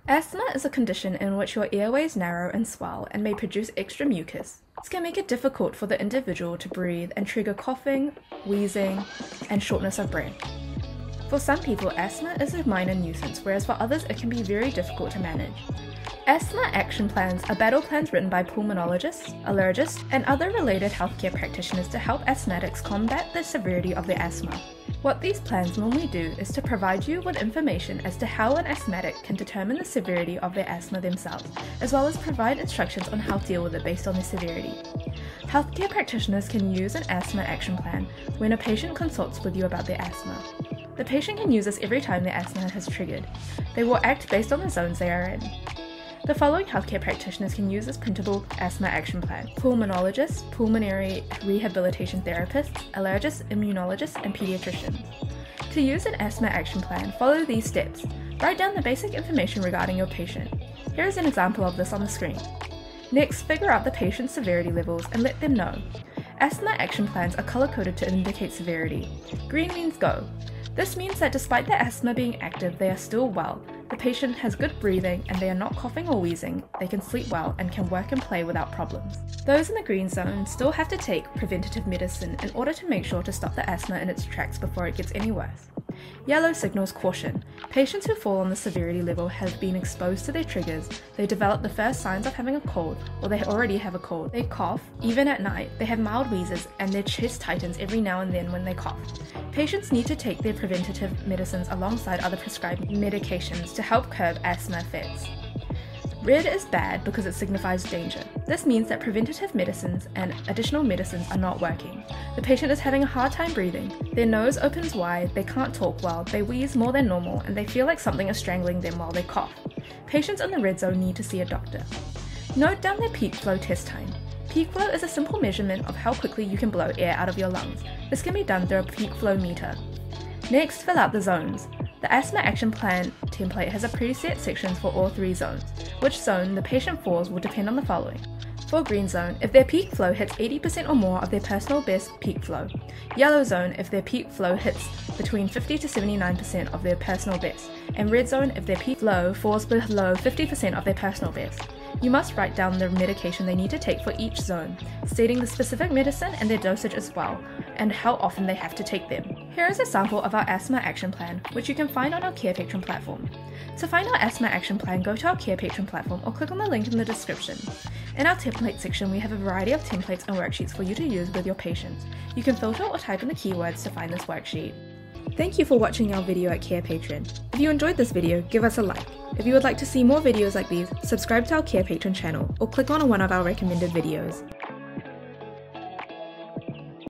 Asthma is a condition in which your airways narrow and swell and may produce extra mucus. This can make it difficult for the individual to breathe and trigger coughing, wheezing, and shortness of breath. For some people, asthma is a minor nuisance, whereas for others it can be very difficult to manage. Asthma Action Plans are battle plans written by pulmonologists, allergists, and other related healthcare practitioners to help asthmatics combat the severity of their asthma. What these plans normally do is to provide you with information as to how an asthmatic can determine the severity of their asthma themselves, as well as provide instructions on how to deal with it based on their severity. Healthcare practitioners can use an asthma action plan when a patient consults with you about their asthma. The patient can use this every time their asthma has triggered. They will act based on the zones they are in. The following healthcare practitioners can use this printable asthma action plan: pulmonologists, pulmonary rehabilitation therapists, allergists, immunologists, and pediatricians. To use an asthma action plan, follow these steps. Write down the basic information regarding your patient. Here is an example of this on the screen. Next, figure out the patient's severity levels and let them know. Asthma action plans are color-coded to indicate severity. Green means go. This means that despite the asthma being active, they are still well. The patient has good breathing and they are not coughing or wheezing, they can sleep well and can work and play without problems. Those in the green zone still have to take preventative medicine in order to make sure to stop the asthma in its tracks before it gets any worse. Yellow signals caution. Patients who fall on the severity level have been exposed to their triggers, they develop the first signs of having a cold, or they already have a cold. They cough, even at night, they have mild wheezes, and their chest tightens every now and then when they cough. Patients need to take their preventative medicines alongside other prescribed medications to help curb asthma effects. Red is bad because it signifies danger. This means that preventative medicines and additional medicines are not working. The patient is having a hard time breathing. Their nose opens wide, they can't talk well, they wheeze more than normal, and they feel like something is strangling them while they cough. Patients in the red zone need to see a doctor. Note down their peak flow test time. Peak flow is a simple measurement of how quickly you can blow air out of your lungs. This can be done through a peak flow meter. Next, fill out the zones. The Asthma Action Plan template has a preset sections for all three zones. Which zone the patient falls will depend on the following. For green zone, if their peak flow hits 80% or more of their personal best peak flow. Yellow zone, if their peak flow hits between 50 to 79% of their personal best. And red zone, if their peak flow falls below 50% of their personal best. You must write down the medication they need to take for each zone, stating the specific medicine and their dosage as well, and how often they have to take them. Here is a sample of our Asthma Action Plan, which you can find on our Carepatron platform. To find our Asthma Action Plan, go to our Carepatron platform or click on the link in the description. In our template section, we have a variety of templates and worksheets for you to use with your patients. You can filter or type in the keywords to find this worksheet. Thank you for watching our video at Carepatron. If you enjoyed this video, give us a like. If you would like to see more videos like these, subscribe to our Carepatron channel or click on one of our recommended videos.